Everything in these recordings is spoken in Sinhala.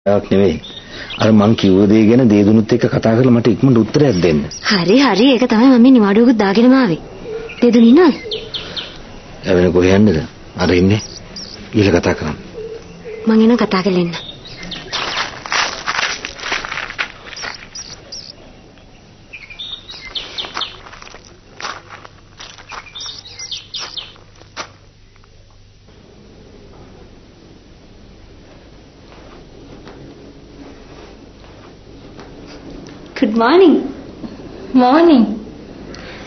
යක් නෙවෙයි. අර මං කිව්ව දේ ගැන දේදුනුත් එක්ක කතා කරලා මට ඉක්මනට උත්තරයක් දෙන්න. හරි ඒක තමයි මම නිවාඩුවකුත් දාගෙනම ආවේ. දේදුන ඉන්නවද? එවෙන කොහෙ යන්නද? අර ඉන්නේ. ඊළ කතා කරමු. මං එන කතා කරලා එන්න. Good morning. Morning.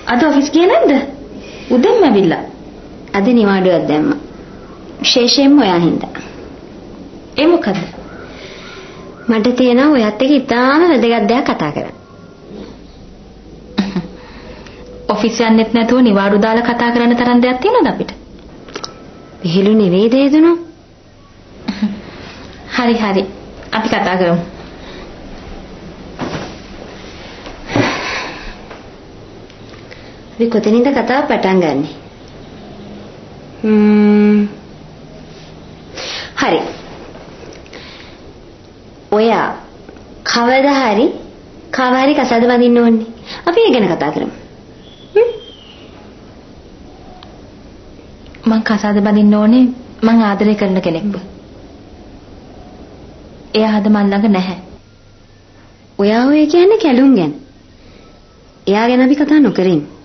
අද ඔෆිස් ගියේ නැද්ද? උදේම ඇවිල්ලා. අද නිවාඩුවක් දැම්මා. විශේෂයෙන්ම ඔයා හින්දා. ඒ මොකද? මට තියෙනවා ඔයත් එක්ක ඉතාම වැදගත් දෙයක් කතා කරන්න. ඔෆිස් යන්නෙත් නැතුව නිවාඩු දාලා කතා කරන්න තරම් දෙයක් තියෙනවද අපිට? විහිළු නෙවෙයි දේදුනෝ. හරි. අපි කතා කරමු. අපි කොතනින්ද කතාව පටන් ගන්නෙ? හරි. ඔයා කවදා හරි කසාද බඳින්න ඕනේ. අපි ඒ ගැන කතා කරමු. මං කසාද බඳින්න ඕනේ මං ආදරය කරන කෙනෙක්ව. එයා අද මන් ළඟ නැහැ. ඔයා ඔය කියන්නේ කැලුම් ගැන. එයා ගැන අපි කතා නොකරින්.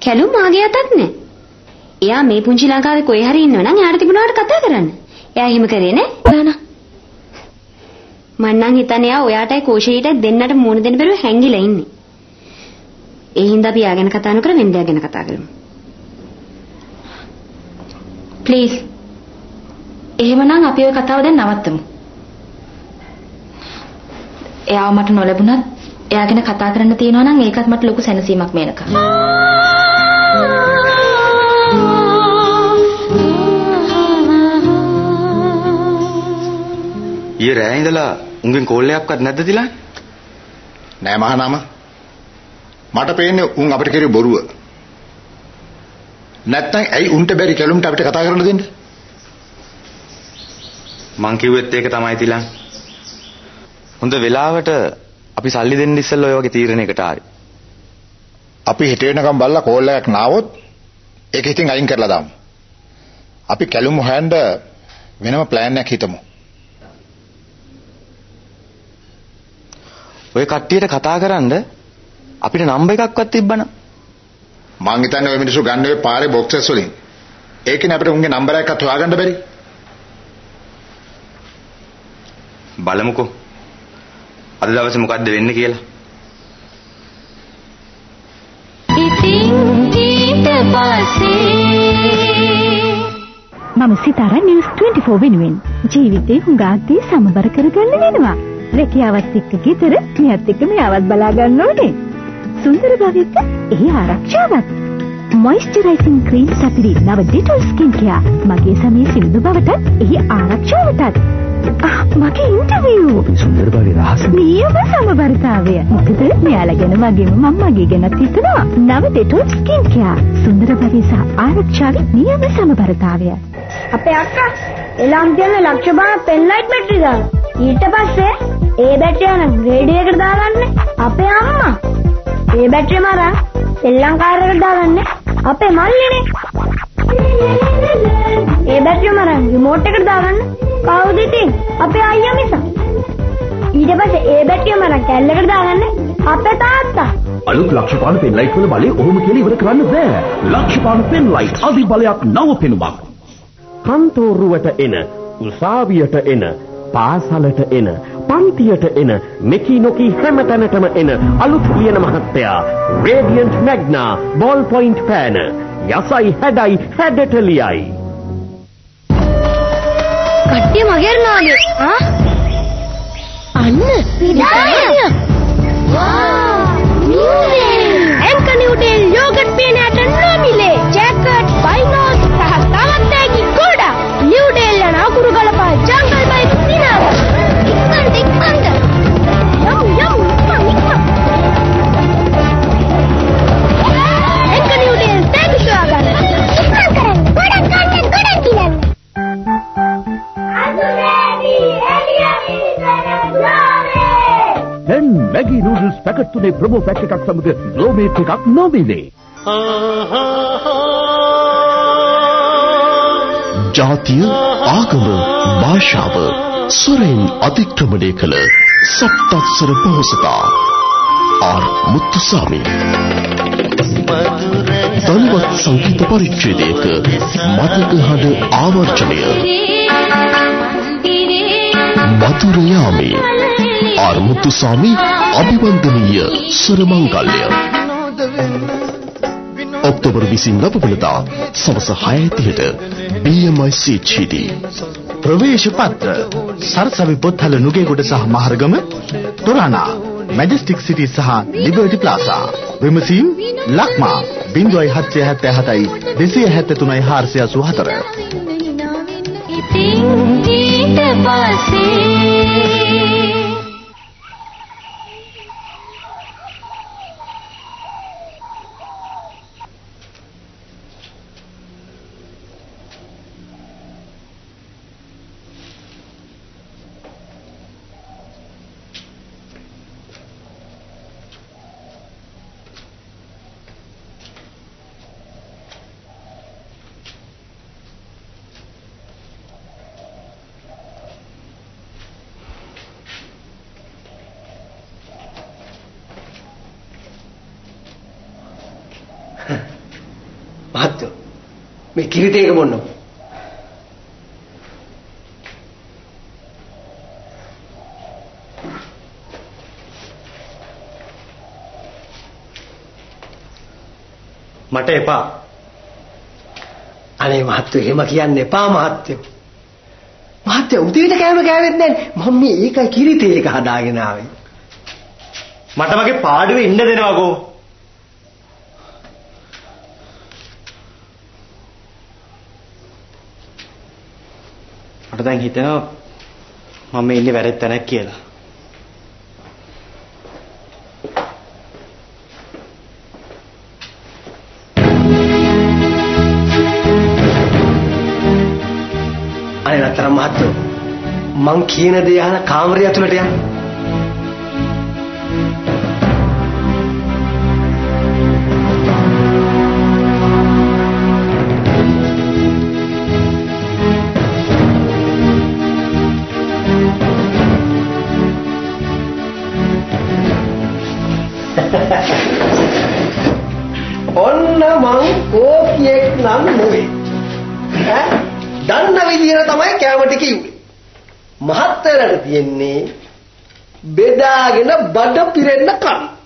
කැලුම් මාගේ අතක් නෑ. එයා මේ පුංචි ලංකාවේ කොහේ හරි ඉන්නවනම් එයාට තිබුණාට කතා කරන්න. එයා එහෙම කරේ නෑ. දානා. මං නම් හිතන්නේ එයා ඔයාටයි කෝෂේටයි දෙන්නට මුණ දෙන්න බැරුව හැංගිලා ඉන්නේ. ඒ හින්දා අපි එයා ගැන කතා නොකර වෙන දෙයක් ගැන කතා කරමු. ප්ලීස්. එහෙමනම් අපි ඔය කතාව දැන් නවත්තමු. එයාව මට නොලැබුණත් එයා ගැන කතා කරන්න තියෙනවා නම් ඒකත් මට ලොකු සැනසීමක් මේනක. ඊයේ රෑ ඉඳලා උන්ගෙන් කෝල් එකක්වත් නැද්ද දිලා? නෑ මහානාම. මට පේන්නේ උන් අපිට කරේ බොරුව. නැත්තම් ඇයි උන්ට බැරි කැලුම්ට අපිට කතා කරන්න දෙන්න? මං කිව්වෙත් ඒක තමයි තිලන්. හොඳ වෙලාවට අපි සල්ලි දෙන්න ඉස්සෙල්ලා ඔය වගේ තීරණයකට ආරි. අපි හිට වෙනකම් බලලා කෝල් එකක් නාවොත් ඒක ඉතින් අයින් කරලා දාමු. අපි කැලුම් හොයන්න වෙනම ප්ලෑන් එකක් හිතමු. ඔය කට්ටියට කතා කරන්න අපිට නම්බර් එකක්වත් තිබ්බනම් මං හිතන්නේ ඔය මිනිස්සු ගන්න ඔය පාරේ බොක්සස් වලින් ඒකනේ අපිට උන්ගේ නම්බර් එකක්වත් හොයාගන්න බැරි. බලමුකෝ අද දවසේ මොකද්ද වෙන්නේ කියලා. ඉතින් ඊට පස්සේ මම සිතාරා නිවුස් 24 වෙනුවෙන් ජීවිතේ හුඟක් දේ සමබර කරගන්න වෙනවා. රැකියාවත් එක්ක ගෙදර මෙයත් එක්ක මෙයාවත් බලා ගන්න ඕනේ. සුන්දර භාවයත් එහි ආරක්ෂාවත්. මොයිස්චරයිසිං ක්‍රීම් සපිරි නව ඩෙටෝල් ස්කින් කෙයා මගේ සමේ සින්දු බවට එහි ආරක්ෂාවටත්. මගේ ඉන්ටර්විව් සුන්දර භාවයේ රහස නියම සමබරතාවය. මොකද මෙයාලා ගැන වගේම මම මගේ ගැනත් හිතනවා. නව ඩෙටෝල් ස්කින් කෙයා සුන්දර භාවය සහ ආරක්ෂාවේ නියම සමබරතාවය. අපේ අක්කා එළාම් තියෙන ලක්ෂ බාන පෙන් ලයිට් බැටරි දාන. ඊට පස්සේ ඒ බැටරිය යන රේඩියෝ එකට දාගන්නේ අපේ අම්මා. ඒ බැටරිය මරන් එල්ලම් කාර්යයකට දාගන්නේ අපේ මල්ලිනේ. ඒ බැටරිය මරන් රිමෝට් එකට දාගන්නේ කවුද ඉතින්? අපේ අයියා මිස. ඊට පස්සේ ඒ බැටරිය මරන් කැල්ලකට දාගන්නේ අපේ තාත්තා. අලුත් ලක්ෂපාන පෙන් ලයිට් වල බලය ඔහොම කියලා ඉවර කරන්න බෑ. ලක්ෂපාන පෙන් ලයිට් අධි බලයක් නව පෙනුමක්. කන්තෝරුවට එන, උසාවියට එන, පාසලට එන, පන්තියට එන, මෙකි නොකි හැමතැනටම එන අලුත් ලියන මහත්තයා රේඩියන්ට් මැග්නා බෝල් පොයින්ට් පෑන. යසයි හැඩයි හැඩට ලියයි. කට්ටිය මගේ නෝනේ. අන්න විදාය. වාව්! නිව්ඩේල්. එන්ක නිව්ඩේල් යෝගට් පේනට නොමිලේ. ජැකට්, බයිනෝස් සහ තවත් ඇගි ගොඩක්. නිව්ඩේල් යන අකුරු ගලපා ජංගල් බයික් දිනාද. ඉක්මනට. යම්. එන්ක නිව්ඩේල් තේක සුවාගන්න. ඉක්මන කරන්න. ගොඩක් ගන්න ගොඩක් දිනන්න. අද රෙඩි. දැන් Maggi noodles packet 3 promo pack එකක් සමග ග්ලෝමේට් එකක් නොමිලේ. ජාතිය ආගම භාෂාව සොරෙන් අතික්‍රමණය කළ සප්තස්වර පොහොසතා ආර් මුත්තුසාමි ධනවත් සංගීත පරිච්ඡේදයක මතක හඬ ආවර්ජනය මధుර යාමේ ආර් මුත්තුසාමි අභිවන්දනීය ස්වර මංගල්‍ය ඔක්තෝබර් 29 වෙනිදා සවස 6:30ට BMIC චීටි ප්‍රවේශ පත්‍ර සරසවි පොත්හල නුගේගොඩ සහ මහරගම තොරානා මැජස්ටික් සිටි සහ ලිබර්ටි ප්ලාසා විමසීම් ලක්මා 0777 273 484 ඉතින් ඊට පස්සේ මහත්තයෝ මේ කිරිතේක බොන්නකො. මට එපා. අනේ මහත්තයෝ එහෙම කියන්න එපා මහත්තයෝ. මහත්තයෝ උදේට කෑම කෑවෙත් නැහැ. මම මේ ඒකයි කිරිතේක හදාගෙන ආවේ. මට වගේ පාඩුවේ ඉන්න දෙනවකෝ. මට දැන් හිතෙනවා මම මේ ඉන්නේ වැරදි තැනක් කියලා. අනේ නතරම් මහත්තයෝ මං කියන දේ අහලා කාමරය ඇතුළට යන්න. ඔන්න මං කෝපියෙක් නම් නෙවෙයි. දන්න විදියට තමයි කැම ටික ඉන්නේ. මහත්තයලට තියෙන්නේ බෙදාගෙන බඩ පිරෙන්න කන.